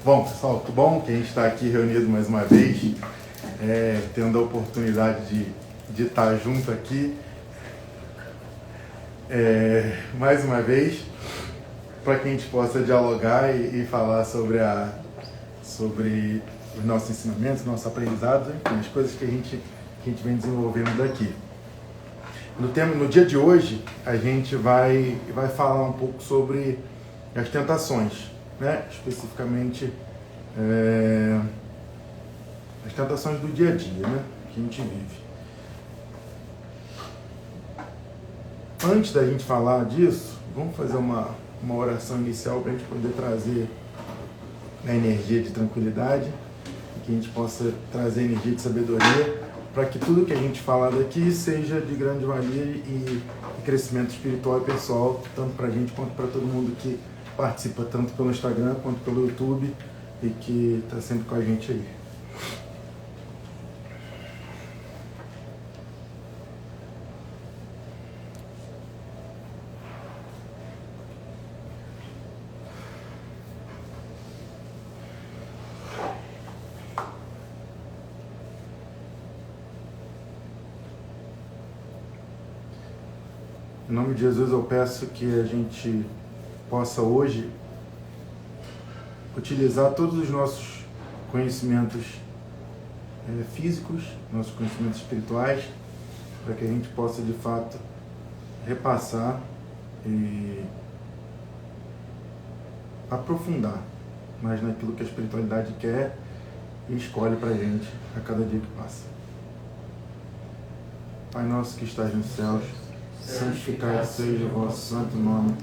Bom, pessoal, tudo bom? Que a gente está aqui reunido mais uma vez, tendo a oportunidade de estar junto aqui mais uma vez, para que a gente possa dialogar e falar sobre os nossos ensinamentos, nossos aprendizados, enfim, as coisas que a gente vem desenvolvendo daqui. No dia de hoje, a gente vai falar um pouco sobre as tentações, né? Especificamente as tentações do dia a dia, né? Que a gente vive. Antes da gente falar disso, vamos fazer uma oração inicial para a gente poder trazer a energia de tranquilidade, que a gente possa trazer energia de sabedoria, para que tudo que a gente falar daqui seja de grande valia e crescimento espiritual e pessoal, tanto para a gente quanto para todo mundo que participa, tanto pelo Instagram quanto pelo YouTube, e que está sempre com a gente aí. Em nome de Jesus, eu peço que a gente possa hoje utilizar todos os nossos conhecimentos físicos, nossos conhecimentos espirituais, para que a gente possa de fato repassar e aprofundar mais naquilo que a espiritualidade quer e escolhe para a gente a cada dia que passa. Pai nosso que estás nos céus, santificado seja o vosso santo nome,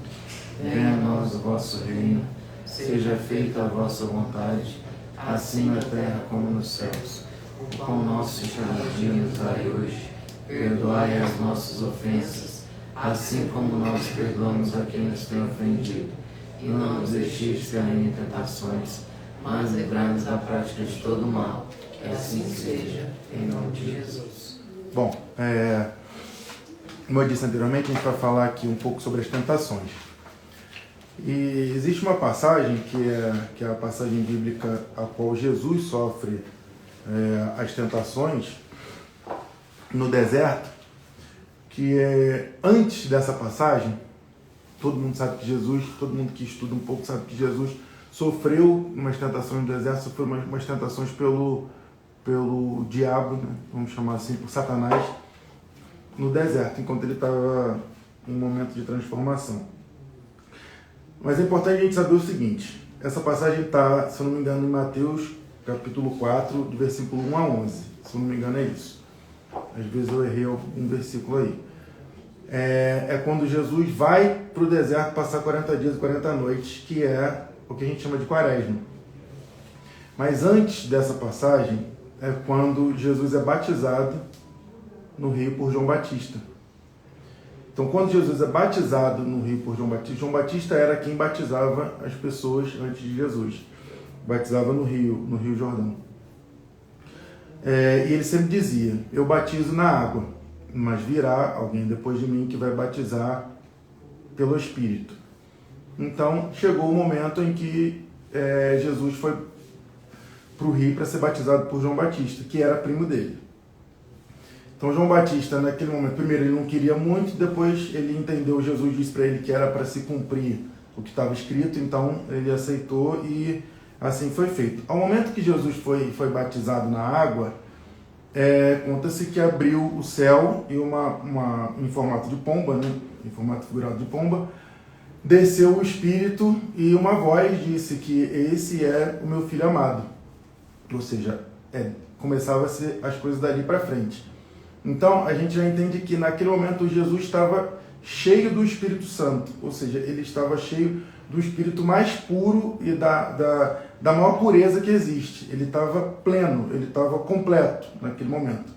venha a nós o vosso reino, seja feita a vossa vontade, assim na terra como nos céus. O pão nosso de cada dia nos dai hoje, perdoai as nossas ofensas, assim como nós perdoamos a quem nos tem ofendido. E não nos deixeis cair em tentações, mas livrai-nos da prática de todo o mal. Que assim seja, em nome de Jesus. Bom, como eu disse anteriormente, a gente vai falar aqui um pouco sobre as tentações. E existe uma passagem que é a passagem bíblica a qual Jesus sofre as tentações no deserto, que antes dessa passagem, todo mundo que estuda um pouco sabe que Jesus sofreu umas tentações no deserto, sofreu umas tentações pelo diabo, né? Vamos chamar assim, por Satanás, no deserto, enquanto ele estava em um momento de transformação. Mas é importante a gente saber o seguinte, essa passagem está, se eu não me engano, em Mateus capítulo 4, de versículo 1 a 11, se eu não me engano é isso. Às vezes eu errei algum versículo aí. É quando Jesus vai para o deserto passar 40 dias e 40 noites, que é o que a gente chama de quaresma. Mas antes dessa passagem, é quando Jesus é batizado no rio por João Batista. Então, quando Jesus é batizado no rio por João Batista era quem batizava as pessoas antes de Jesus. Batizava no Rio Jordão. E ele sempre dizia, eu batizo na água, mas virá alguém depois de mim que vai batizar pelo Espírito. Então, chegou o momento em que Jesus foi para o rio para ser batizado por João Batista, que era primo dele. Então, João Batista, naquele momento, primeiro ele não queria muito, depois ele entendeu, Jesus disse para ele que era para se cumprir o que estava escrito, então ele aceitou e assim foi feito. Ao momento que Jesus foi batizado na água, conta-se que abriu o céu e em formato de pomba, né? Em formato figurado de pomba, desceu o Espírito e uma voz disse que esse é o meu filho amado. Ou seja, começava a ser as coisas dali para frente. Então, a gente já entende que naquele momento Jesus estava cheio do Espírito Santo, ou seja, ele estava cheio do Espírito mais puro e da maior pureza que existe. Ele estava pleno, ele estava completo naquele momento.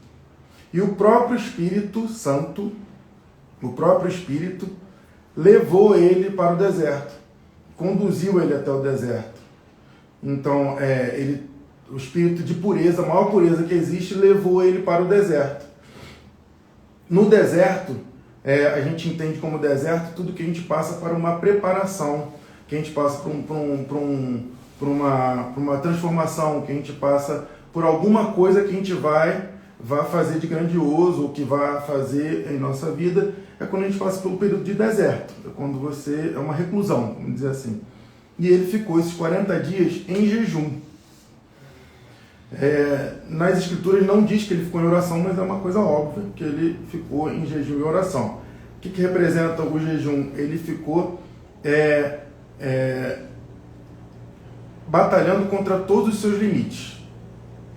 E o próprio Espírito Santo, levou ele para o deserto, conduziu ele até o deserto. Então, o Espírito de pureza, a maior pureza que existe, levou ele para o deserto. No deserto, a gente entende como deserto tudo que a gente passa para uma preparação que a gente passa por uma transformação, que a gente passa por alguma coisa que a gente vai fazer de grandioso, ou que vai fazer em nossa vida, é quando a gente passa pelo período de deserto, é quando você é uma reclusão, vamos dizer assim. E ele ficou esses 40 dias em jejum. Nas escrituras não diz que ele ficou em oração, mas é uma coisa óbvia que ele ficou em jejum e oração. O que representa o jejum? Ele ficou batalhando contra todos os seus limites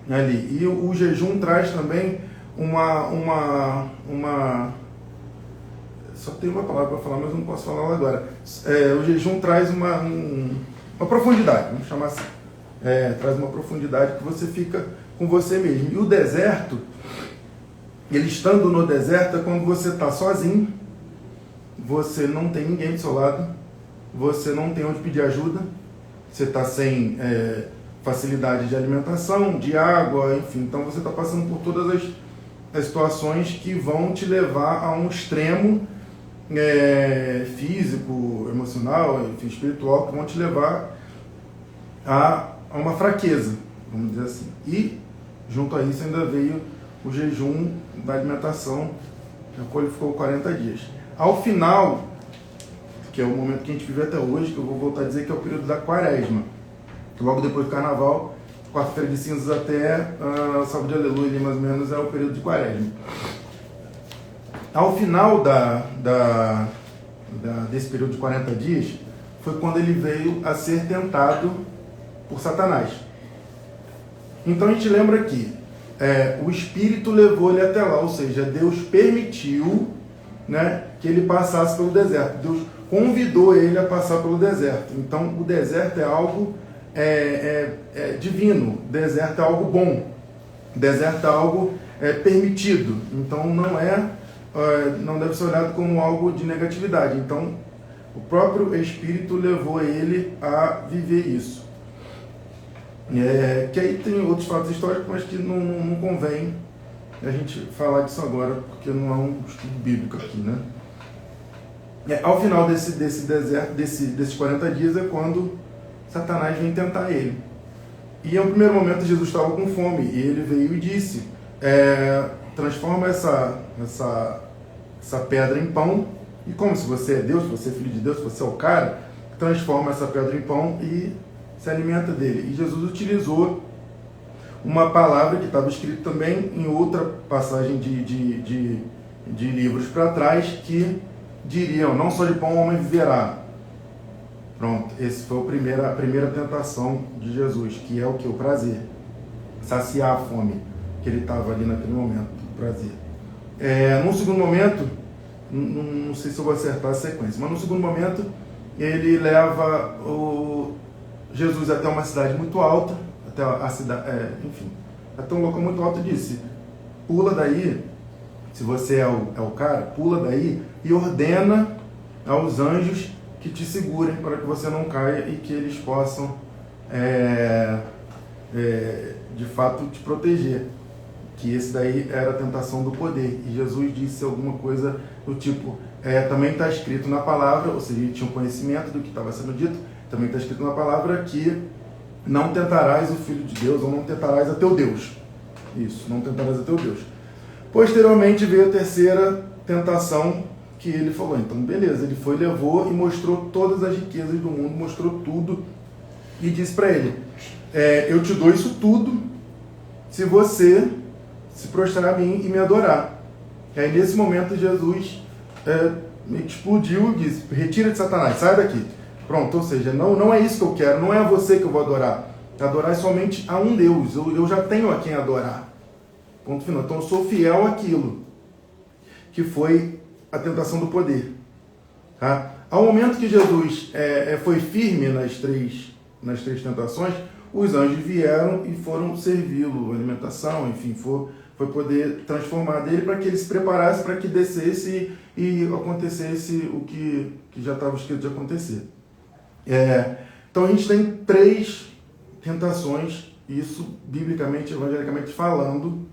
ali. E o jejum traz também só tem uma palavra para falar, mas eu não posso falar ela agora. O jejum traz uma profundidade, vamos chamar assim. Traz uma profundidade que você fica com você mesmo. E o deserto, ele estando no deserto, é quando você está sozinho, você não tem ninguém do seu lado, você não tem onde pedir ajuda, você está sem facilidade de alimentação, de água, enfim. Então você está passando por todas as situações que vão te levar a um extremo físico, emocional, enfim, espiritual, que vão te levar a uma fraqueza, vamos dizer assim. E junto a isso ainda veio o jejum da alimentação, na qual ele ficou 40 dias. Ao final, que é o momento que a gente vive até hoje, que eu vou voltar a dizer que é o período da quaresma, logo depois do carnaval, quarta-feira de cinzas até sábado de aleluia, mais ou menos, é o período de quaresma. Ao final desse período de 40 dias, foi quando ele veio a ser tentado por Satanás. Então a gente lembra que o Espírito levou ele até lá, ou seja, Deus permitiu, né, que ele passasse pelo deserto. Deus convidou ele a passar pelo deserto. Então o deserto é algo divino, o deserto é algo bom, o deserto é algo permitido. Então não deve ser olhado como algo de negatividade. Então o próprio Espírito levou ele a viver isso. Que aí tem outros fatos históricos, mas que não convém a gente falar disso agora, porque não é um estudo bíblico aqui, né? Ao final desse deserto, desses 40 dias, é quando Satanás vem tentar ele. E no primeiro momento Jesus estava com fome, e ele veio e disse, transforma essa pedra em pão, e como se você é Deus, se você é filho de Deus, se você é o cara, transforma essa pedra em pão e se alimenta dele. E Jesus utilizou uma palavra que estava escrita também em outra passagem de livros para trás, que diriam, não só de pão o homem viverá. Pronto, esse foi a primeira tentação de Jesus, que é o que? O prazer. Saciar a fome que ele estava ali naquele momento, o prazer. Num segundo momento, não sei se eu vou acertar a sequência, mas no segundo momento, ele leva Jesus até uma cidade muito alta, até a cidade, enfim, até um local muito alto, e disse, pula daí, se você é o cara, pula daí e ordena aos anjos que te segurem para que você não caia e que eles possam de fato te proteger. Que esse daí era a tentação do poder. E Jesus disse alguma coisa do tipo, também está escrito na palavra, ou seja, ele tinha um conhecimento do que estava sendo dito, também está escrito na palavra que não tentarás o Filho de Deus, ou não tentarás a teu Deus. Isso, não tentarás a teu Deus. Posteriormente veio a terceira tentação, que ele falou, então beleza, ele foi, levou e mostrou todas as riquezas do mundo, mostrou tudo, e disse para ele, eu te dou isso tudo, se você se prostrar a mim e me adorar. E aí nesse momento Jesus meio que explodiu e disse, retira de Satanás, sai daqui. Pronto, ou seja, não é isso que eu quero, não é a você que eu vou adorar. Adorar é somente a um Deus, eu já tenho a quem adorar. Ponto final. Então eu sou fiel àquilo, que foi a tentação do poder. Tá? Ao momento que Jesus foi firme nas três tentações, os anjos vieram e foram servi-lo, alimentação, enfim, foi poder transformar dele para que ele se preparasse para que descesse e acontecesse o que já estava escrito de acontecer. Então a gente tem 3 tentações, isso biblicamente, evangelicamente falando,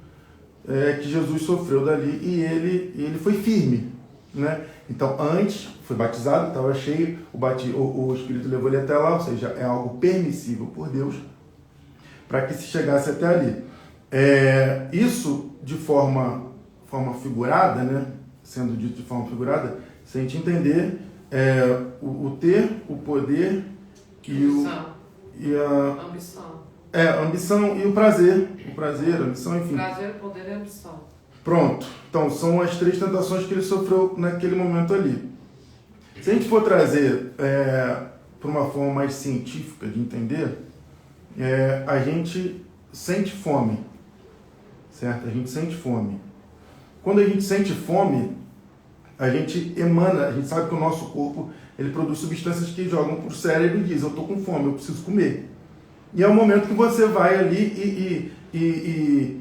que Jesus sofreu dali, e ele foi firme, né? Então, antes, foi batizado, estava cheio, o Espírito levou ele até lá, ou seja, é algo permissível por Deus, para que se chegasse até ali. Isso, de forma figurada, né? Sendo dito de forma figurada, se a gente entender o ter, o poder e a ambição. A ambição e o prazer, a ambição, enfim. Prazer, poder e ambição. Pronto. Então, são as 3 tentações que ele sofreu naquele momento ali. Se a gente for trazer para uma forma mais científica de entender, a gente sente fome, certo? A gente sente fome. Quando a gente sente fome, a gente sabe que o nosso corpo ele produz substâncias que jogam para o cérebro e diz, eu estou com fome, eu preciso comer. E é o momento que você vai ali e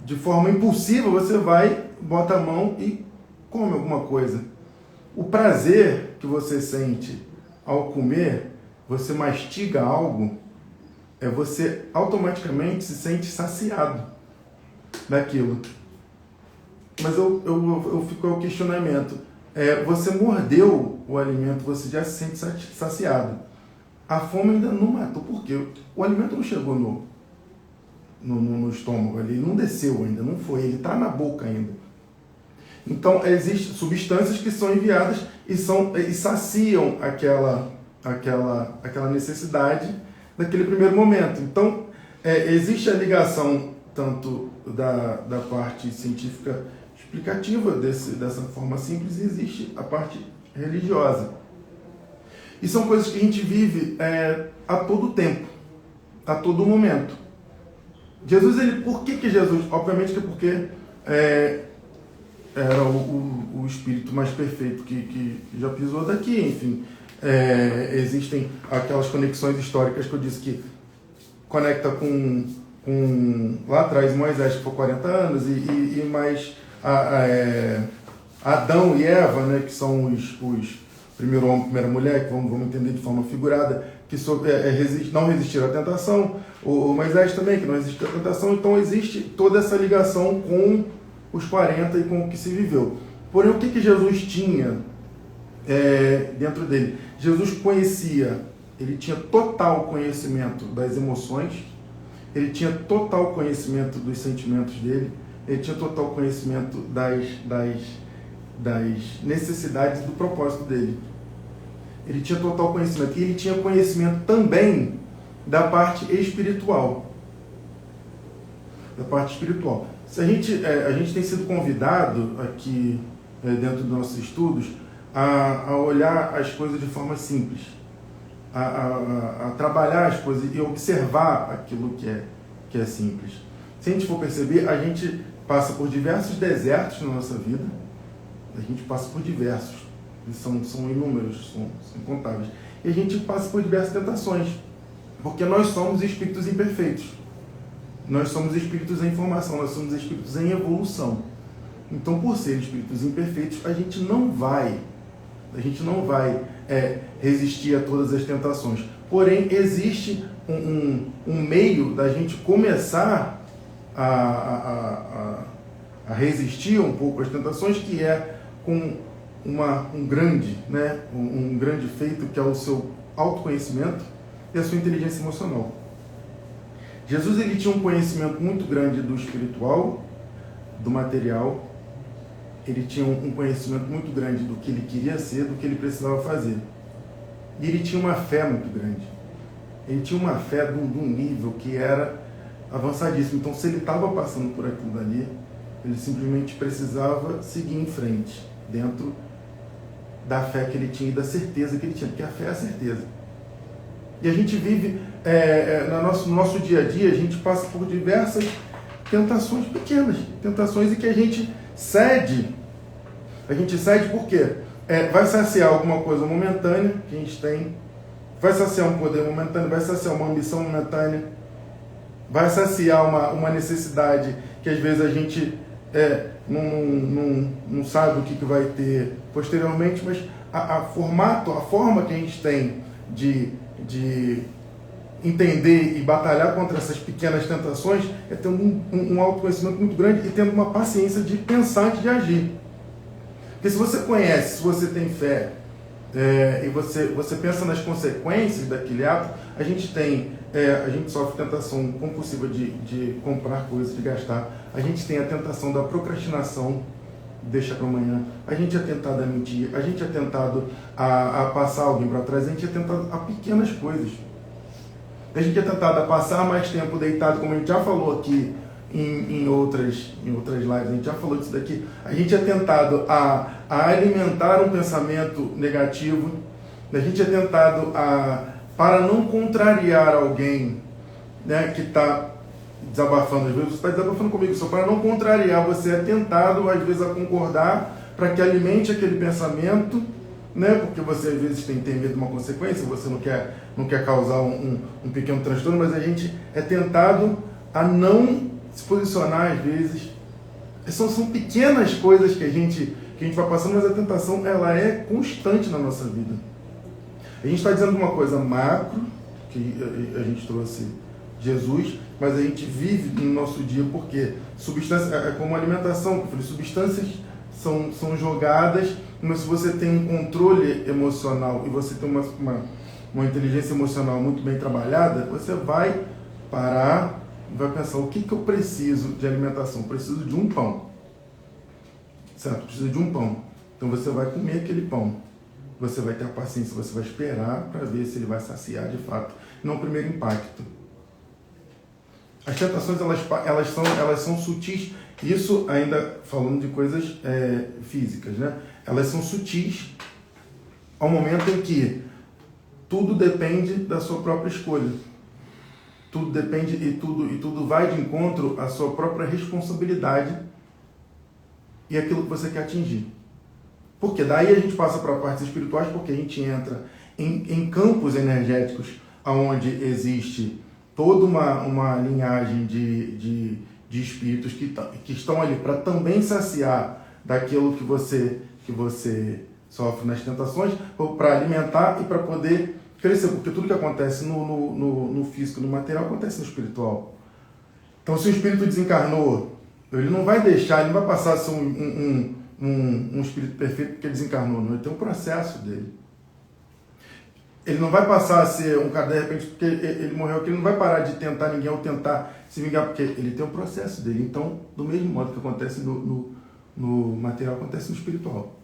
de forma impulsiva, você vai, bota a mão e come alguma coisa. O prazer que você sente ao comer, você mastiga algo, você automaticamente se sente saciado daquilo. Mas eu fico ao questionamento. Você mordeu o alimento, você já se sente saciado. A fome ainda não matou. Por quê? O alimento não chegou no estômago ali, não desceu ainda, não foi, ele está na boca ainda. Então, existem substâncias que são enviadas e saciam aquela necessidade naquele primeiro momento. Então, existe a ligação tanto da parte científica explicativa dessa forma simples, e existe a parte religiosa. E são coisas que a gente vive a todo tempo, a todo momento. Jesus, por que Jesus? Obviamente que é porque era o espírito mais perfeito que já pisou daqui, enfim. Existem aquelas conexões históricas que eu disse que conecta com lá atrás Moisés, que foi 40 anos, e mais Adão e Eva, né, que são os primeiro homem, primeira mulher, que vamos entender de forma figurada, que não resistiram à tentação, o Moisés também, que não resistiu à tentação. Então existe toda essa ligação com os 40 e com o que se viveu. Porém, o que Jesus tinha dentro dele? Jesus conhecia, ele tinha total conhecimento das emoções, ele tinha total conhecimento dos sentimentos dele, ele tinha total conhecimento das necessidades do propósito dele. Ele tinha total conhecimento. E ele tinha conhecimento também da parte espiritual. Da parte espiritual. A gente tem sido convidado aqui, dentro dos nossos estudos, a olhar as coisas de forma simples. A trabalhar as coisas e observar aquilo que é simples. Se a gente for perceber, a gente passa por diversos desertos na nossa vida. A gente passa por diversos. São inúmeros, são incontáveis. E a gente passa por diversas tentações. Porque nós somos espíritos imperfeitos. Nós somos espíritos em formação, nós somos espíritos em evolução. Então, por ser espíritos imperfeitos, a gente não vai resistir a todas as tentações. Porém, existe um meio da gente começar a resistir um pouco às tentações, que é com um grande feito, que é o seu autoconhecimento e a sua inteligência emocional. Jesus, ele tinha um conhecimento muito grande do espiritual, do material. Ele tinha um conhecimento muito grande do que ele queria ser, do que ele precisava fazer. E ele tinha uma fé muito grande. Ele tinha uma fé de um nível que era avançadíssimo. Então, se ele estava passando por aquilo dali, ele simplesmente precisava seguir em frente, dentro da fé que ele tinha e da certeza que ele tinha, porque a fé é a certeza. E a gente vive, no nosso dia a dia, a gente passa por diversas tentações pequenas, tentações em que a gente cede. A gente cede por quê? Vai saciar alguma coisa momentânea que a gente tem, vai saciar um poder momentâneo, vai saciar uma ambição momentânea, vai saciar uma necessidade que às vezes a gente não sabe o que vai ter posteriormente, mas a forma que a gente tem de entender e batalhar contra essas pequenas tentações é tendo um autoconhecimento muito grande e tendo uma paciência de pensar antes de agir. Porque se você conhece, se você tem fé, e você pensa nas consequências daquele ato, a gente sofre tentação compulsiva de comprar coisas, de gastar. A gente tem a tentação da procrastinação, deixa para amanhã. A gente é tentado a mentir, a gente é tentado a passar alguém para trás, a gente é tentado a pequenas coisas. A gente é tentado a passar mais tempo deitado, como a gente já falou aqui em outras lives, a gente já falou disso daqui. A gente é tentado a alimentar um pensamento negativo, a gente é tentado para não contrariar alguém, né, que está desabafando. Às vezes você está desabafando comigo, só para não contrariar, você é tentado às vezes a concordar para que alimente aquele pensamento, né, porque você às vezes tem medo de uma consequência, você não quer causar um pequeno transtorno, mas a gente é tentado a não se posicionar às vezes. São pequenas coisas que a gente vai passando, mas a tentação ela é constante na nossa vida. A gente está dizendo uma coisa macro, que a gente trouxe Jesus, mas a gente vive no nosso dia porque substância é como alimentação, eu falei, substâncias são jogadas, mas se você tem um controle emocional e você tem uma inteligência emocional muito bem trabalhada, você vai parar e vai pensar, o que eu preciso de alimentação? Eu preciso de um pão. Certo? Precisa de um pão. Então você vai comer aquele pão. Você vai ter a paciência, você vai esperar para ver se ele vai saciar de fato. Não o primeiro impacto. As tentações, elas são sutis. Isso ainda falando de coisas físicas, né? Elas são sutis ao momento em que tudo depende da sua própria escolha. Tudo depende e tudo vai de encontro à sua própria responsabilidade e aquilo que você quer atingir. Porque daí a gente passa para partes espirituais, porque a gente entra em campos energéticos onde existe toda uma linhagem de espíritos que estão ali para também saciar daquilo que você sofre nas tentações, para alimentar e para poder crescer, porque tudo que acontece no físico, no material, acontece no espiritual. Então, se o espírito desencarnou, ele não vai deixar, ele não vai passar a ser um espírito perfeito porque ele desencarnou, não. Ele tem um processo dele. Ele não vai passar a ser um cara, de repente, porque ele morreu aqui, ele não vai parar de tentar ninguém ou tentar se vingar, porque ele tem um processo dele. Então, do mesmo modo que acontece no material, acontece no espiritual.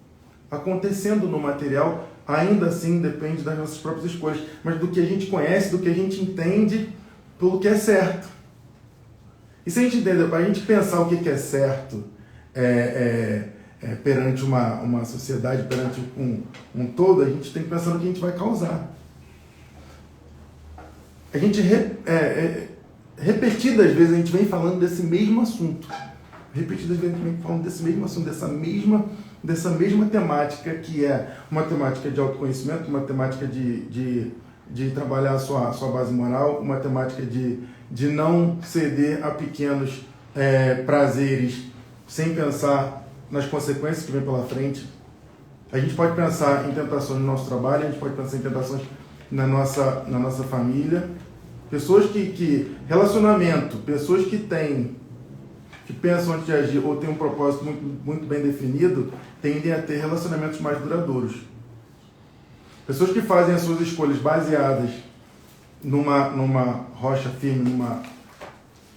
Acontecendo no material, ainda assim depende das nossas próprias escolhas, mas do que a gente conhece, do que a gente entende pelo que é certo. E se a gente entender, para a gente pensar o que é certo perante uma sociedade, perante um todo, a gente tem que pensar no que a gente vai causar. A gente, repetidas vezes, a gente vem falando desse mesmo assunto. Repetidas vezes a gente vem falando desse mesmo assunto, dessa mesma temática, que é uma temática de autoconhecimento, uma temática de trabalhar a sua base moral, uma temática de não ceder a pequenos prazeres sem pensar nas consequências que vem pela frente. A gente pode pensar em tentações no nosso trabalho, a gente pode pensar em tentações na nossa família. Pessoas relacionamento, pessoas que pensam antes de agir ou têm um propósito muito, muito bem definido, tendem a ter relacionamentos mais duradouros. Pessoas que fazem as suas escolhas baseadas numa rocha firme,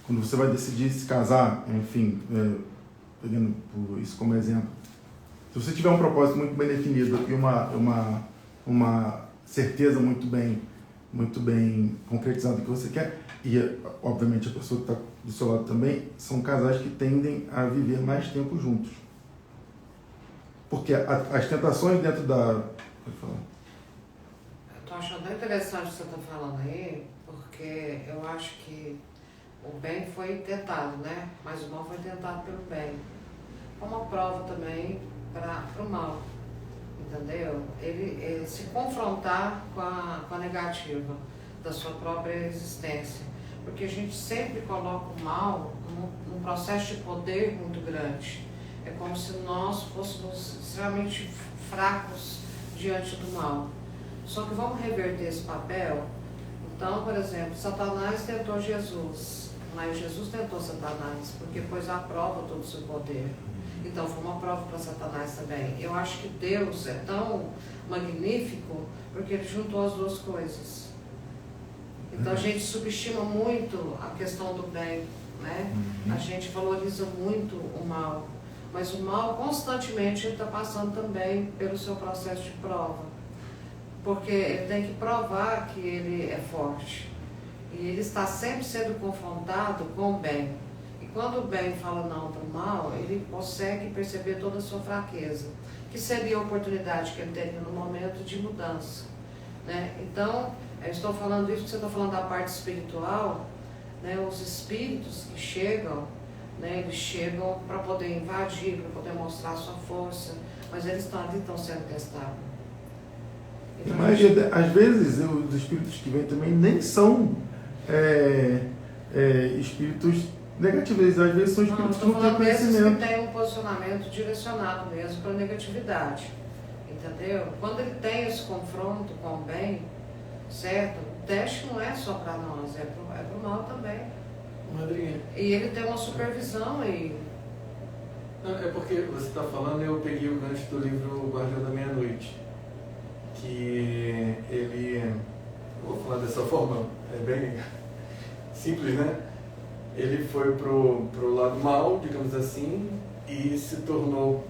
quando você vai decidir se casar, enfim, pegando isso como exemplo. Se você tiver um propósito muito bem definido e uma certeza muito bem concretizada do que você quer, e obviamente a pessoa que está do seu lado também, são casais que tendem a viver mais tempo juntos. Porque as tentações dentro da... Pode falar. Eu estou achando tão interessante o que você está falando aí, porque eu acho que o bem foi tentado, né? Mas o mal foi tentado pelo bem. É uma prova também para o mal, entendeu? Ele se confrontar com a negativa da sua própria existência. Porque a gente sempre coloca o mal num processo de poder muito grande. É como se nós fôssemos extremamente fracos diante do mal. Só que vamos reverter esse papel. Então, por exemplo, Satanás tentou Jesus, mas Jesus tentou Satanás, porque pôs à prova todo o seu poder. Então foi uma prova para Satanás também. Eu acho que Deus é tão magnífico porque ele juntou as duas coisas. Então a gente subestima muito a questão do bem, né? A gente valoriza muito o mal. Mas o mal constantemente está passando também pelo seu processo de prova. Porque ele tem que provar que ele é forte. E ele está sempre sendo confrontado com o bem. E quando o bem fala não para o mal, ele consegue perceber toda a sua fraqueza. Que seria a oportunidade que ele teria no momento de mudança, né? Então, eu estou falando isso porque você está falando da parte espiritual, né? Os espíritos que chegam, né? Eles chegam para poder invadir, para poder mostrar a sua força, mas eles estão ali, estão sendo testados. Então, mas às vezes os espíritos que vêm também nem são espíritos negativos, às vezes são espíritos que não têm conhecimento. Que tem um posicionamento direcionado mesmo para a negatividade, entendeu? Quando ele tem esse confronto com o bem, certo? O teste não é só para nós, é para o mal também. Madrinha. E ele tem uma supervisão aí. Não, é porque você está falando, eu peguei o gancho do livro O Guardião da Meia-Noite, que ele, vou falar dessa forma, é bem simples, né? Ele foi pro lado mal, digamos assim, e se tornou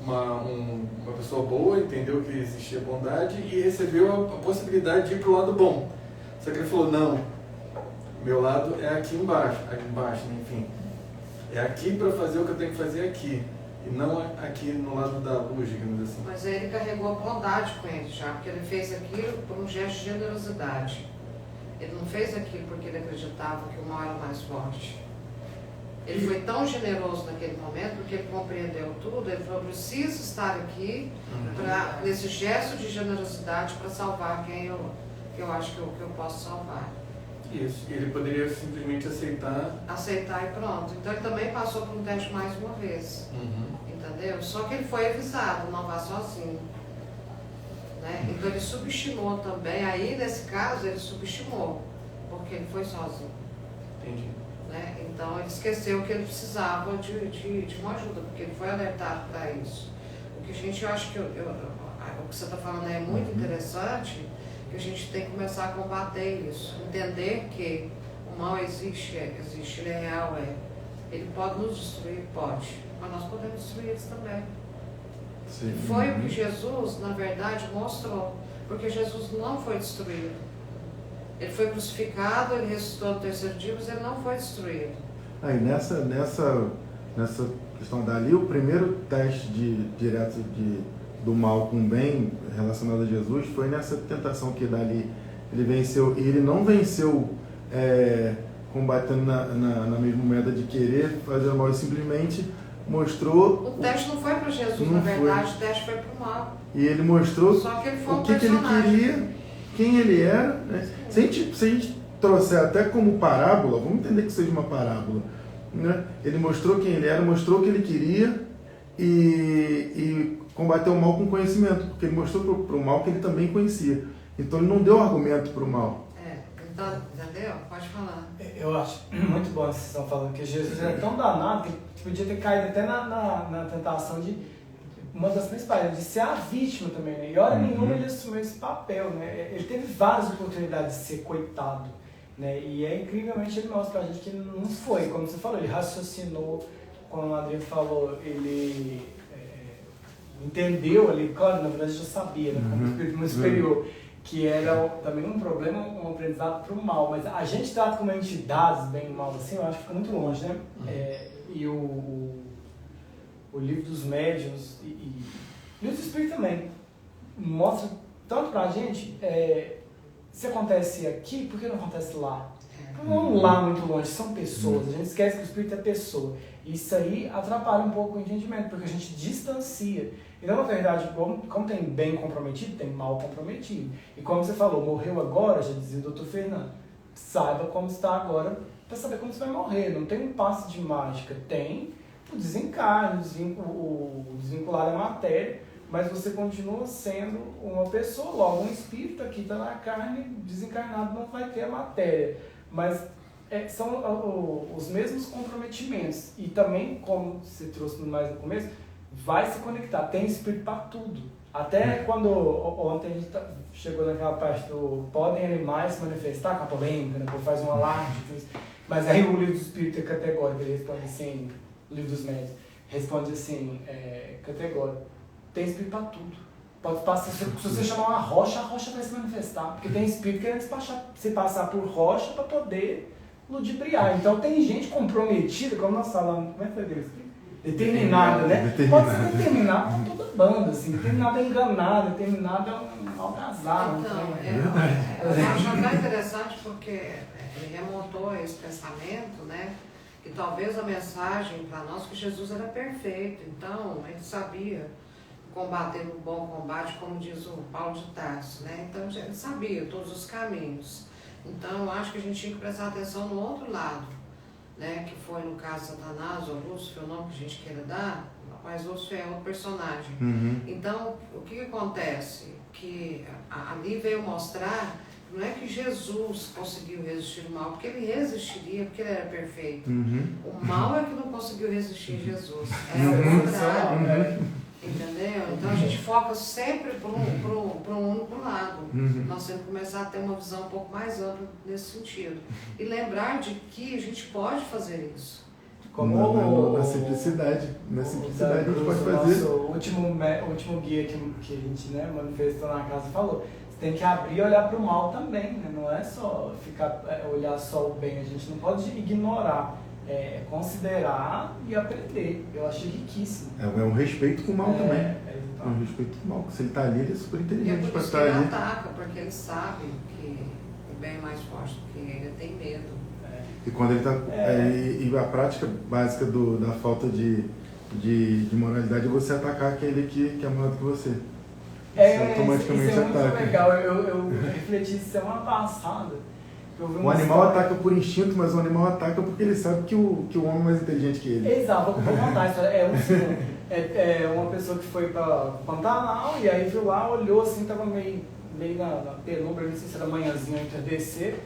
uma pessoa boa, entendeu que existia bondade e recebeu a possibilidade de ir pro lado bom. Só que ele falou, não, meu lado é aqui embaixo, né? Enfim, é aqui para fazer o que eu tenho que fazer aqui, e não aqui no lado da luz, digamos assim. Mas ele carregou a bondade com ele já, porque ele fez aquilo por um gesto de generosidade. Ele não fez aquilo porque ele acreditava que o mal era mais forte. Ele foi tão generoso naquele momento, porque ele compreendeu tudo, ele falou, preciso estar aqui nesse gesto de generosidade para salvar quem eu acho que eu posso salvar. Isso, e ele poderia simplesmente aceitar. Aceitar e pronto. Então ele também passou por um teste mais uma vez. Entendeu? Só que ele foi avisado, não vá sozinho. Né? Então ele subestimou também, aí nesse caso ele subestimou, porque ele foi sozinho. Entendi. Né? Então ele esqueceu que ele precisava de uma ajuda, porque ele foi alertado para isso. O que a gente, eu acho que o que você está falando é muito interessante, que a gente tem que começar a combater isso, entender que o mal existe, ele é real, ele pode nos destruir, pode, mas nós podemos destruir eles também. Sim. Foi o que Jesus, na verdade, mostrou, porque Jesus não foi destruído. Ele foi crucificado, ele ressuscitou no terceiro dia, mas ele não foi destruído. Aí nessa questão dali, o primeiro teste direto do mal com o bem relacionado a Jesus foi nessa tentação que dali ele venceu. E ele não venceu combatendo na mesma moeda de querer fazer o mal, ele simplesmente mostrou... O teste não foi para Jesus, na verdade, o teste foi para o mal. E ele mostrou Só que ele foi o que ele queria, quem ele era. Né? Se a gente trouxer até como parábola, vamos entender que seja uma parábola. Né? Ele mostrou quem ele era, mostrou o que ele queria e combateu o mal com conhecimento, porque ele mostrou para o mal que ele também conhecia. Então ele não deu argumento para o mal. Então, entendeu? Pode falar. Eu acho muito bom que vocês estão falando, que Jesus é tão danado que ele podia ter caído até na tentação de, uma das principais, de ser a vítima também, né? E hora nenhuma ele assumiu esse papel, né? Ele teve várias oportunidades de ser coitado, né? E incrivelmente ele mostra pra gente que ele não foi, como você falou, ele raciocinou, como o Adriano falou, ele entendeu ali, claro, na verdade já sabia, né? Como espírito muito superior, que era também um problema, um aprendizado para o mal, mas a gente trata como entidades bem e mal assim, eu acho que fica muito longe, né? E o livro dos médiuns e o livro do espírito também mostra tanto pra gente se acontece aqui, por que não acontece lá? Não lá muito longe, são pessoas, a gente esquece que o espírito é pessoa. Isso aí atrapalha um pouco o entendimento, porque a gente distancia. Então, na verdade, como tem bem comprometido, tem mal comprometido. E como você falou, morreu agora, já dizia o Dr. Fernando, saiba como está agora para saber como você vai morrer. Não tem um passe de mágica, tem o desencarne, o desvincular da matéria, mas você continua sendo uma pessoa, logo um espírito aqui está na carne, desencarnado não vai ter a matéria. Mas são os mesmos comprometimentos. E também, como você trouxe mais no começo, vai se conectar. Tem espírito para tudo. Até quando ontem a gente chegou naquela parte do podem animais se manifestar com a polêmica, né? Faz um alarde. Mas aí o livro do espírito é categórico, ele responde assim, o livro dos médios, responde assim, categórico. Tem espírito para tudo. Pode passar, se você chamar uma rocha, a rocha vai se manifestar. Porque tem espírito querendo se passar por rocha para poder ludibriar. Então tem gente comprometida, como nós falamos, como é que foi aquele espírito? Determinada, né? Pode ser determinado com toda banda, assim, determinado a enganar, determinado a um algazarro. Então, eu acho até interessante porque ele remontou a esse pensamento, né? Que talvez a mensagem para nós que Jesus era perfeito. Então, ele sabia combater o bom combate, como diz o Paulo de Tarso, né? Então, ele sabia todos os caminhos. Então, eu acho que a gente tinha que prestar atenção no outro lado, né, que foi no caso Satanás ou Lúcifer, o nome que a gente queira dar, mas Lúcifer é outro personagem. Então, o que acontece? Que ali veio mostrar, não é que Jesus conseguiu resistir ao mal, porque ele resistiria, porque ele era perfeito. O mal é que não conseguiu resistir a Jesus. É o contrário. Entendeu? Então a gente foca sempre para um único lado. Nós temos que começar a ter uma visão um pouco mais ampla nesse sentido. E lembrar de que a gente pode fazer isso. Como na simplicidade. Na simplicidade a gente pode fazer. O último guia que a gente, né, manifestou na casa falou. Você tem que abrir e olhar para o mal também, né? Não é só olhar só o bem. A gente não pode ignorar. Considerar e aprender. Eu achei riquíssimo. É um respeito com o mal também. É um respeito com o mal. Se ele está ali, ele é super inteligente para estar ali. Ele ataca, porque ele sabe que o bem é mais forte do que ele tem medo. E quando ele está. E a prática básica da falta de moralidade é você atacar aquele que é maior do que você. Você automaticamente isso é muito ataca. legal. Eu refleti isso semana passada. O animal ataca por instinto, mas o animal ataca porque ele sabe que o homem é mais inteligente que ele. Exato, vou contar a história. Uma pessoa que foi para Pantanal e aí viu lá, olhou assim, estava meio na penumbra, não sei se era manhãzinha, entardecer,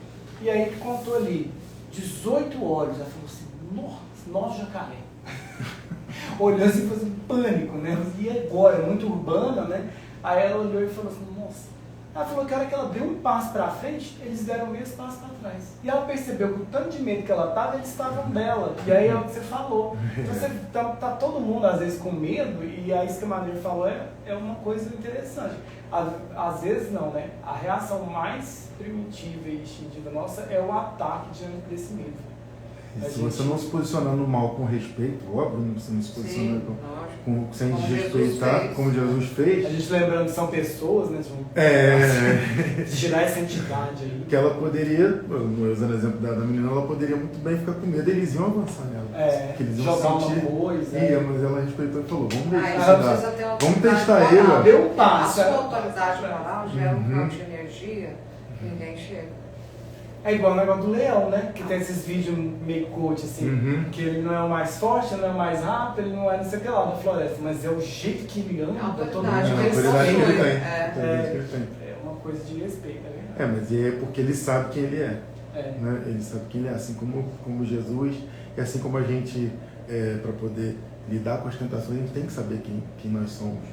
e aí contou ali, 18 olhos. Ela falou assim, nossa, jacaré. Olhou assim, foi assim, pânico, né? E agora, muito urbana, né? Aí ela olhou e falou assim, nossa. Ela falou que a hora que ela deu um passo para frente, eles deram o mesmo passo para trás. E ela percebeu que o tanto de medo que ela estava, eles estavam dela. E aí é o que você falou. Então você tá todo mundo, às vezes, com medo, e aí isso que a Madrinha falou é uma coisa interessante. Às vezes não, né? A reação mais primitiva e instintiva nossa é o ataque diante desse medo. Se você não se posicionar no mal com respeito, óbvio, você não se posiciona sem desrespeitar, como Jesus fez. A gente lembrando que são pessoas, né? Tirar essa entidade aí. Que ela poderia, usando o exemplo da menina, ela poderia muito bem ficar com medo, eles iam avançar nela. Eles iam jogar sentir, uma coisa. Mas ela respeitou e falou, vamos Vamos testar ele. Deu um passo. A sua autoridade moral gera um campo de energia que ninguém chega. É igual o negócio do leão, né? Que tem esses vídeos meio coach, assim, que ele não é o mais forte, ele não é o mais rápido, ele não é não sei o que lá da floresta, mas é o jeito que ele anda, todo mundo é uma coisa de respeito, né? Mas é porque ele sabe quem ele é. Né? Ele sabe quem ele é, assim como Jesus, e assim como a gente, para poder lidar com as tentações, a gente tem que saber quem nós somos.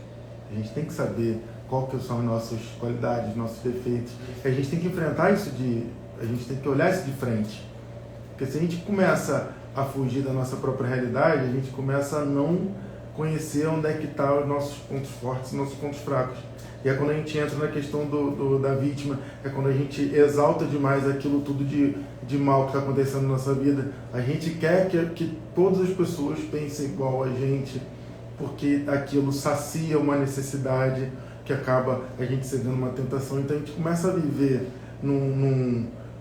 A gente tem que saber qual que são as nossas qualidades, nossos defeitos. E a gente tem que enfrentar isso a gente tem que olhar isso de frente. Porque se a gente começa a fugir da nossa própria realidade, a gente começa a não conhecer onde é que estão os nossos pontos fortes e nossos pontos fracos. E é quando a gente entra na questão da vítima, é quando a gente exalta demais aquilo tudo de mal que está acontecendo na nossa vida. A gente quer que todas as pessoas pensem igual a gente, porque aquilo sacia uma necessidade que acaba a gente cedendo uma tentação. Então a gente começa a viver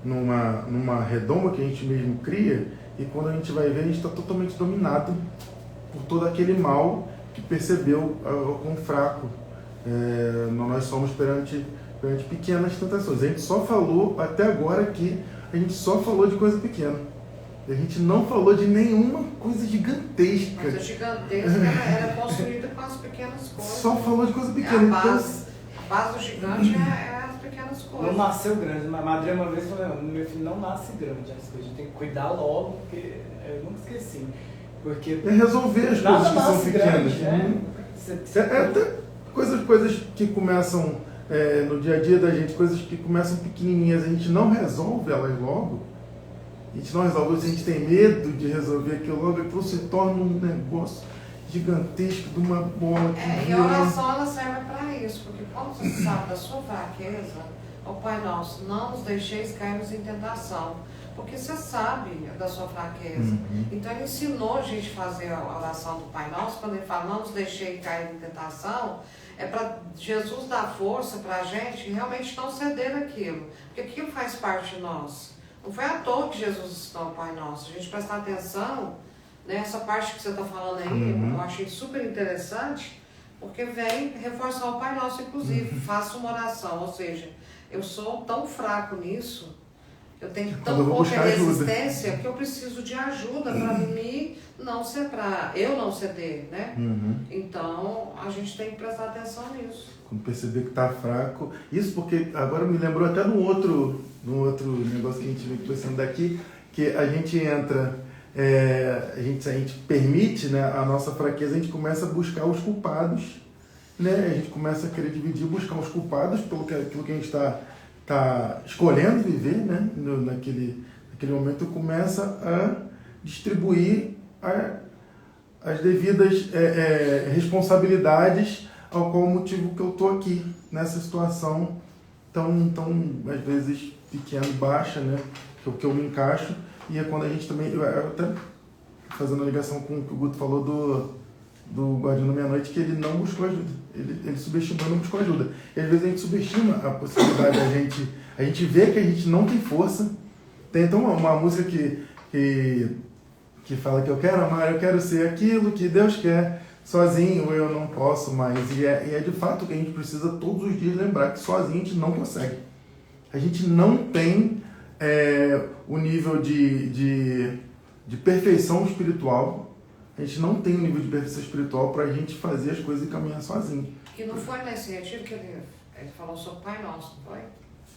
numa redoma que a gente mesmo cria, e quando a gente vai ver, a gente está totalmente dominado por todo aquele mal que percebeu o quão fraco nós somos perante pequenas tentações. A gente só falou até agora aqui, a gente só falou de coisa pequena. A gente não falou de nenhuma coisa gigantesca. Mas a gigantesca era construída com as pequenas coisas. Só falou de coisa pequena. A base do gigante é as pequenas as coisas. Não nasceu grande, mas a madrinha uma vez falou, não, meu filho não nasce grande as coisas, a gente tem que cuidar logo, porque eu nunca esqueci. Porque É resolver as coisas que são pequenas. Grande, Até coisas que começam no dia a dia da gente, coisas que começam pequenininhas, a gente não resolve elas logo. A gente não resolve, se a gente tem medo de resolver aquilo logo, aquilo se torna um negócio gigantesco de uma bola que E a oração ela serve para isso, porque quando você sabe da sua fraqueza, ó Pai Nosso, não nos deixeis cairmos em tentação, porque você sabe da sua fraqueza. Então ele ensinou a gente a fazer a oração do Pai Nosso, quando ele fala não nos deixeis cair em tentação, é para Jesus dar força para a gente realmente não ceder aquilo, porque aquilo faz parte de nós. Não foi à toa que Jesus ensinou o Pai Nosso. A gente prestar atenção nessa parte que você está falando aí, eu achei super interessante, porque vem reforçar o Pai Nosso, inclusive. Faça uma oração, ou seja, eu sou tão fraco nisso, eu tenho tão pouca resistência que eu preciso de ajuda para mim não ser para eu não ceder, né? Então a gente tem que prestar atenção nisso. Quando perceber que está fraco, isso porque agora me lembrou até no outro negócio que a gente vem conversando daqui, que a gente entra, a gente permite, né, a nossa fraqueza, a gente começa a buscar os culpados, né? A gente começa a querer dividir, buscar os culpados pelo aquilo que a gente está escolhendo viver, né? Naquele momento começa a distribuir as devidas responsabilidades ao qual motivo que eu estou aqui, nessa situação tão às vezes pequena, baixa, né? Que eu me encaixo. E é quando a gente também, eu até fazendo a ligação com o que o Guto falou do Guardião da Meia-Noite, que ele não buscou ajuda. Ele subestimou e não buscou ajuda. E às vezes a gente subestima a possibilidade a gente vê que a gente não tem força. Tem então uma música que fala que eu quero amar, eu quero ser aquilo que Deus quer, sozinho eu não posso mais. E é de fato que a gente precisa todos os dias lembrar que sozinho a gente não consegue. A gente não tem o nível de perfeição espiritual. A gente não tem um nível de perfeição espiritual para a gente fazer as coisas e caminhar sozinho. E não foi nesse retiro que ele falou sobre o Pai Nosso, não foi?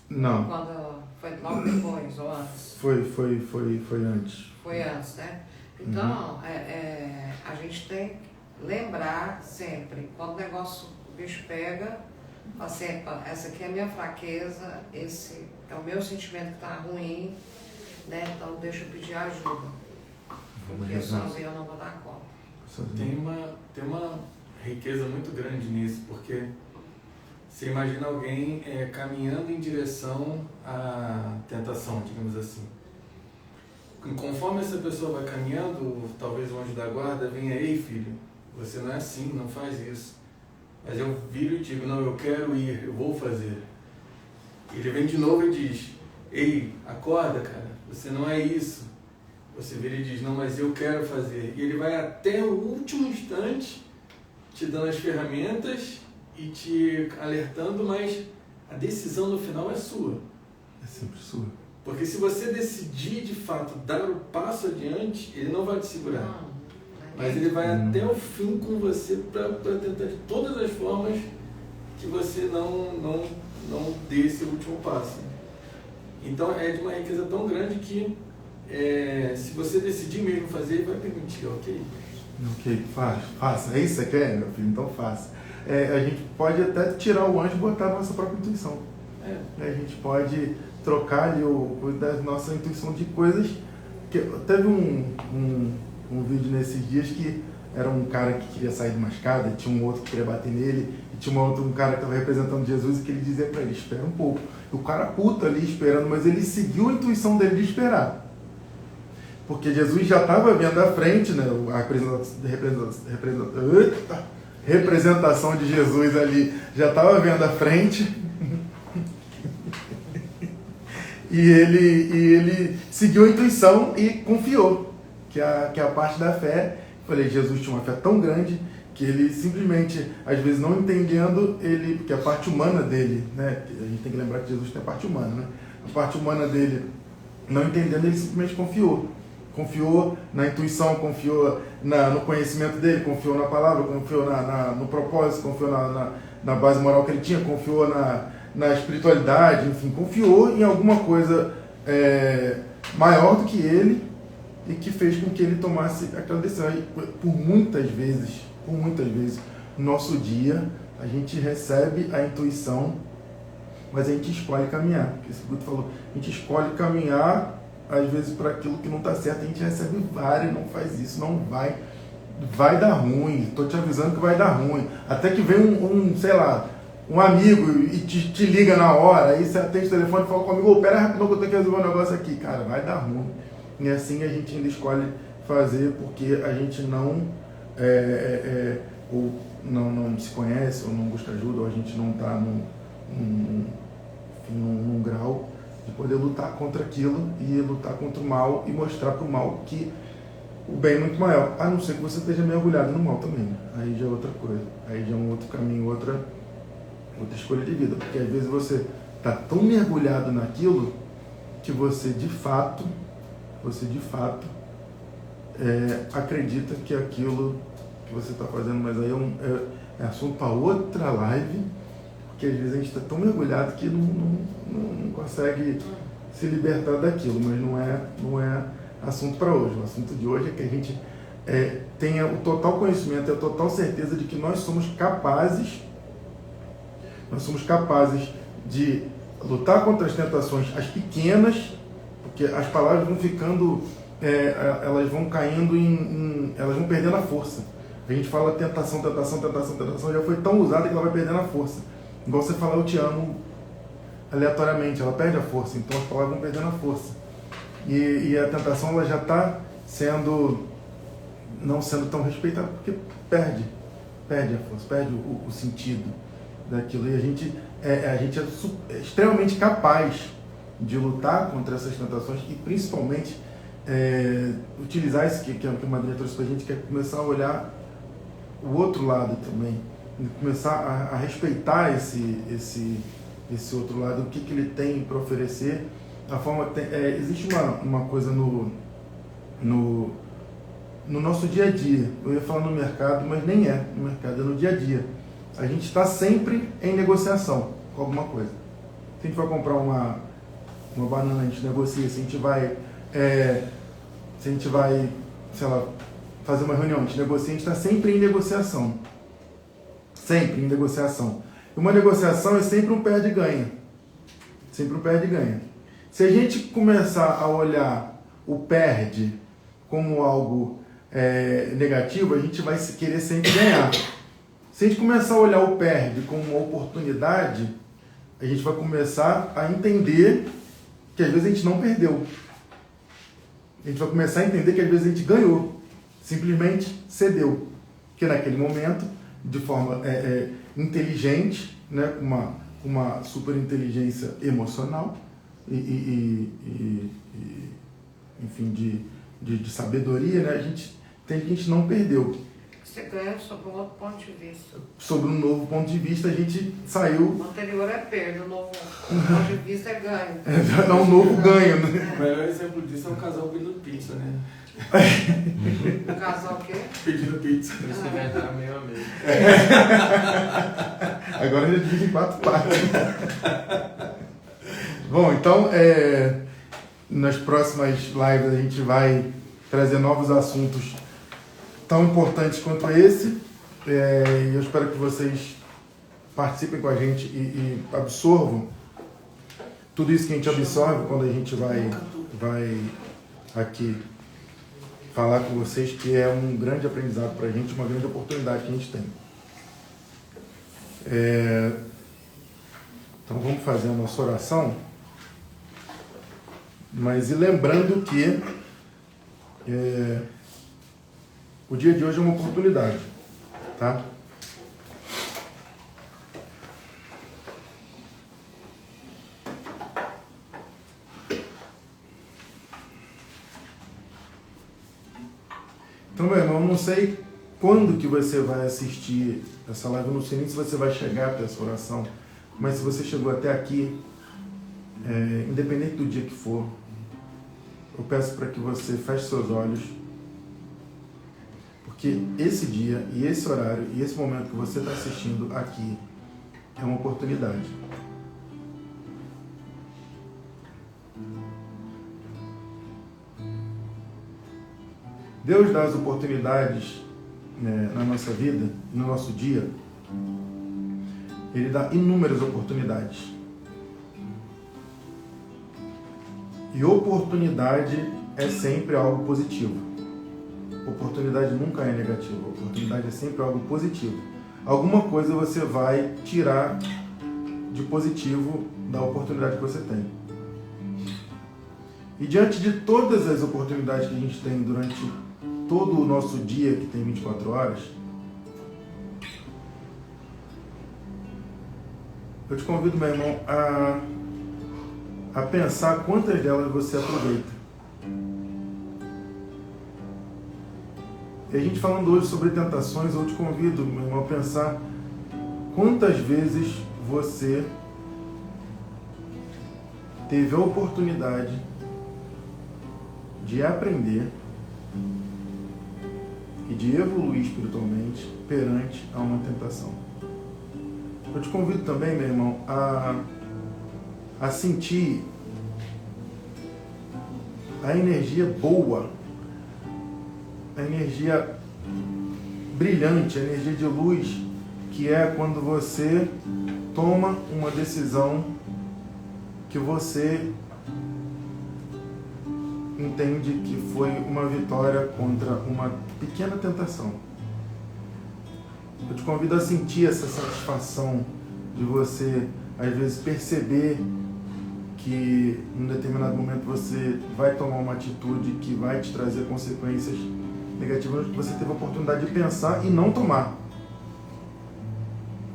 Não. Quando foi logo depois ou antes? Foi antes. Foi antes, né? Então, a gente tem que lembrar sempre, quando o negócio, o bicho pega, fala assim, essa aqui é a minha fraqueza, esse é o meu sentimento que está ruim, né? Então deixa eu pedir ajuda. Porque sozinho eu não vou dar conta. Tem uma riqueza muito grande nisso, porque você imagina alguém caminhando em direção à tentação, digamos assim. Conforme essa pessoa vai caminhando, talvez o anjo da guarda venha, ei filho, você não é assim, não faz isso. Mas eu viro e digo, não, eu quero ir, eu vou fazer. Ele vem de novo e diz, ei, acorda cara, você não é isso. Você vira e diz, não, mas eu quero fazer. E ele vai até o último instante te dando as ferramentas e te alertando, mas a decisão no final é sua. É sempre sua. Porque se você decidir de fato dar o passo adiante, ele não vai te segurar. Mas ele vai até o fim com você para tentar de todas as formas que você não dê esse último passo. Então é de uma riqueza tão grande que se você decidir mesmo fazer, ele vai permitir, ok? Ok, faça. É isso que você quer, meu filho? Então faça. A gente pode até tirar o anjo e botar a nossa própria intuição. A gente pode trocar ali da nossa intuição de coisas. Teve um vídeo nesses dias que era um cara que queria sair de uma escada, tinha um outro que queria bater nele, e tinha um cara que estava representando Jesus e que ele dizia para ele, espera um pouco. E o cara puto ali esperando, mas ele seguiu a intuição dele de esperar. Porque Jesus já estava vendo à frente, né, a representação de Jesus ali já estava vendo à frente. E ele seguiu a intuição e confiou, que é a parte da fé. Falei, Jesus tinha uma fé tão grande que ele simplesmente, às vezes não entendendo, porque a parte humana dele, né, a gente tem que lembrar que Jesus tem a parte humana, né? A parte humana dele, não entendendo, ele simplesmente confiou. Confiou na intuição, confiou no conhecimento dele, confiou na palavra, confiou no propósito, confiou na base moral que ele tinha, confiou na espiritualidade, enfim, confiou em alguma coisa maior do que ele e que fez com que ele tomasse aquela decisão. E por muitas vezes, no nosso dia, a gente recebe a intuição, mas a gente escolhe caminhar. Porque esse Guto falou, a gente escolhe caminhar, às vezes, para aquilo que não está certo. A gente recebe várias, não faz isso, não vai dar ruim, estou te avisando que vai dar ruim. Até que vem sei lá, um amigo e te liga na hora, aí você atende o telefone e fala comigo, pera rapidão que eu tenho que resolver um negócio aqui. Cara, vai dar ruim. E assim a gente ainda escolhe fazer porque a gente não ou não se conhece, ou não busca ajuda, ou a gente não está num grau de poder lutar contra aquilo e lutar contra o mal e mostrar para o mal que o bem é muito maior, a não ser que você esteja mergulhado no mal também. Aí já é outra coisa, aí já é um outro caminho, outra escolha de vida, porque às vezes você está tão mergulhado naquilo que você de fato acredita que aquilo que você está fazendo, mas aí é assunto para outra live, porque às vezes a gente está tão mergulhado que não consegue se libertar daquilo, mas não é assunto para hoje. O assunto de hoje é que a gente tenha o total conhecimento e a total certeza de que nós somos capazes de lutar contra as tentações, as pequenas, porque as palavras vão ficando, elas vão caindo elas vão perdendo a força. A gente fala tentação, já foi tão usada que ela vai perdendo a força. Igual você falar eu te amo aleatoriamente, ela perde a força, então as palavras vão perdendo a força. E a tentação ela já está não sendo tão respeitada, porque perde a força, perde o sentido daquilo. E a gente é extremamente capaz de lutar contra essas tentações e principalmente utilizar isso que a Madrinha trouxe para a gente, que é começar a olhar o outro lado também, começar a respeitar esse outro lado, o que ele tem para oferecer. Existe uma coisa no nosso dia a dia, eu ia falar no mercado, mas nem é no mercado, é no dia a dia. A gente está sempre em negociação com alguma coisa. Se a gente vai comprar uma banana, a gente negocia. Se a gente vai, sei lá, fazer uma reunião, a gente negocia, a gente está sempre em negociação. Sempre em negociação. E uma negociação é sempre um perde-ganha. Sempre um perde-ganha. Se a gente começar a olhar o perde como algo negativo, a gente vai querer sempre ganhar. Se a gente começar a olhar o perde como uma oportunidade, a gente vai começar a entender que às vezes a gente não perdeu. A gente vai começar a entender que às vezes a gente ganhou, simplesmente cedeu. Que naquele momento, de forma inteligente, né, com uma super inteligência emocional enfim, de sabedoria, né, a gente não perdeu. Você ganha sobre um outro ponto de vista. Sobre um novo ponto de vista, a gente saiu... O anterior é perda, o novo ponto de vista é ganho. É um novo ganho, né? O melhor exemplo disso é um casal pedindo pizza, né? Um casal o quê? Pedindo pizza. Eles se inventaram meio a meio. Agora já divide em 4 partes. Bom, então, nas próximas lives a gente vai trazer novos assuntos tão importantes quanto esse. E eu espero que vocês participem com a gente e absorvam tudo isso que a gente absorve quando a gente vai aqui falar com vocês, que é um grande aprendizado para a gente, uma grande oportunidade que a gente tem. Então vamos fazer a nossa oração, mas e lembrando que o dia de hoje é uma oportunidade, tá? Então, meu irmão, eu não sei quando que você vai assistir essa live, eu não sei nem se você vai chegar até essa oração, mas se você chegou até aqui, independente do dia que for, eu peço para que você feche seus olhos, porque esse dia e esse horário e esse momento que você está assistindo aqui é uma oportunidade. Deus dá as oportunidades, né, na nossa vida, no nosso dia. Ele dá inúmeras oportunidades. E oportunidade é sempre algo positivo. Oportunidade nunca é negativa. Oportunidade é sempre algo positivo. Alguma coisa você vai tirar de positivo da oportunidade que você tem. E diante de todas as oportunidades que a gente tem durante todo o nosso dia, que tem 24 horas, eu te convido, meu irmão, a pensar quantas delas você aproveita. E a gente falando hoje sobre tentações, eu te convido, meu irmão, a pensar quantas vezes você teve a oportunidade de aprender e de evoluir espiritualmente perante a uma tentação. Eu te convido também, meu irmão, a sentir a energia boa, a energia brilhante, a energia de luz, que é quando você toma uma decisão que você entende que foi uma vitória contra uma pequena tentação. Eu te convido a sentir essa satisfação de você, às vezes, perceber que em um determinado momento você vai tomar uma atitude que vai te trazer consequências negativas, que você teve a oportunidade de pensar e não tomar.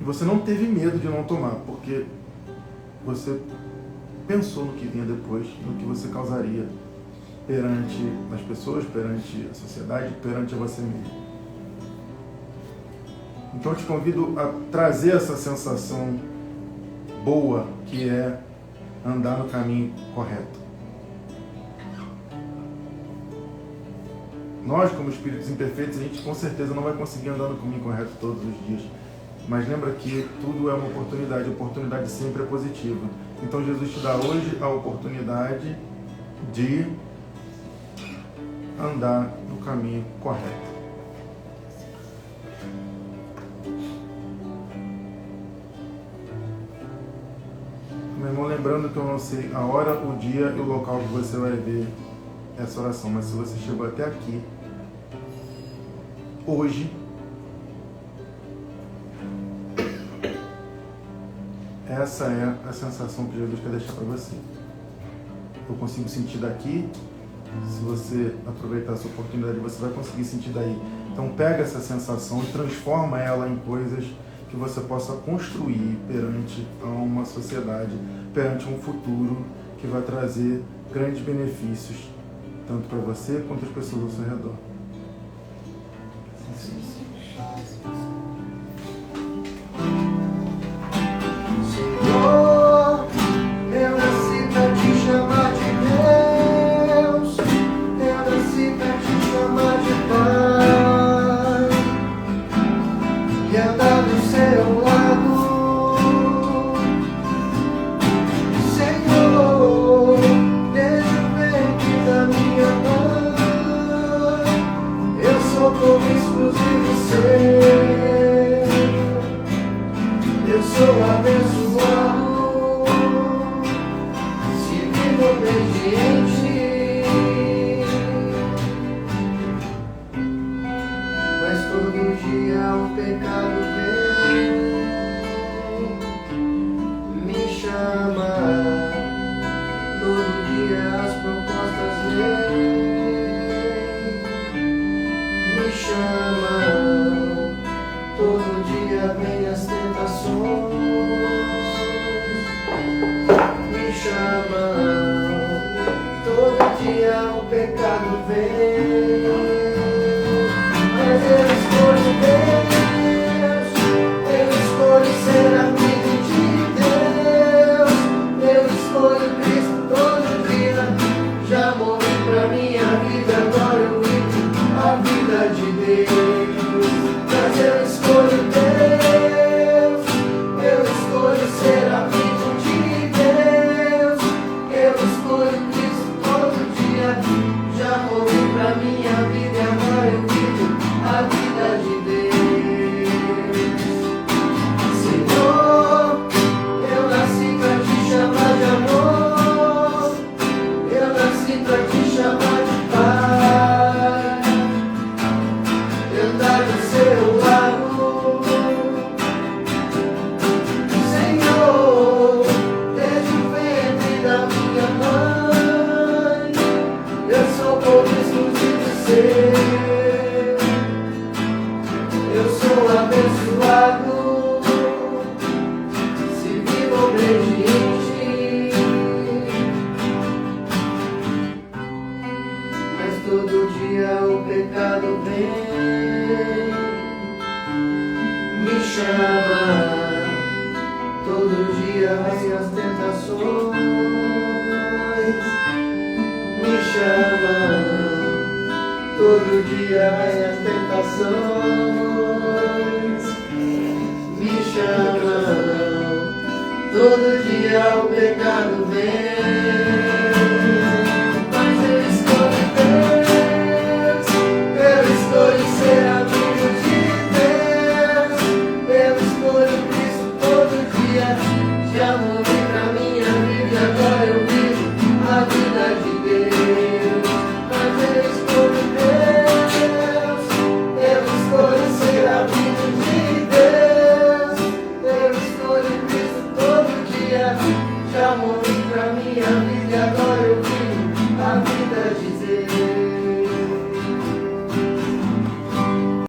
E você não teve medo de não tomar, porque você pensou no que vinha depois, no que você causaria perante as pessoas, perante a sociedade, perante a você mesmo. Então eu te convido a trazer essa sensação boa, que é andar no caminho correto. Nós, como espíritos imperfeitos, a gente com certeza não vai conseguir andar no caminho correto todos os dias. Mas lembra que tudo é uma oportunidade, a oportunidade sempre é positiva. Então Jesus te dá hoje a oportunidade de andar no caminho correto. Meu irmão, lembrando que eu não sei a hora, o dia e o local que você vai ver essa oração, mas se você chegou até aqui, hoje, essa é a sensação que Jesus quer deixar para você. Eu consigo sentir daqui. Se você aproveitar essa oportunidade, você vai conseguir sentir daí. Então pega essa sensação e transforma ela em coisas que você possa construir perante uma sociedade, perante um futuro que vai trazer grandes benefícios, tanto para você quanto as pessoas ao seu redor. Senhor, eu nasci pra te chamar de Deus, eu nasci pra te chamar de Pai, e andar do seu lado. Senhor, desde o ventre da minha mãe, eu sou todo exclusivo seu, eu sou abençoado, civil obediente, mas todo dia o pecado vem, me chama, todo dia as propostas vêm, me chama, todo dia vem as tentações, me chamam, todo dia o pecado vem, mas eu escolho Deus, eu escolho ser amigo de Deus, eu escolho Cristo todo dia. Todo dia vem as tentações, me chamam. Todo dia o pecado vem, mas eu escolho Deus. Eu escolho ser amigo de Deus. Eu escolho Cristo todo dia. Já morri pra minha vida e agora eu vivo a vida de Deus. Mas eu escolho Deus. Eu escolho ser amigo de Deus. Eu escolho Cristo todo dia. Já morri pra minha vida e agora eu vivo a vida de Deus.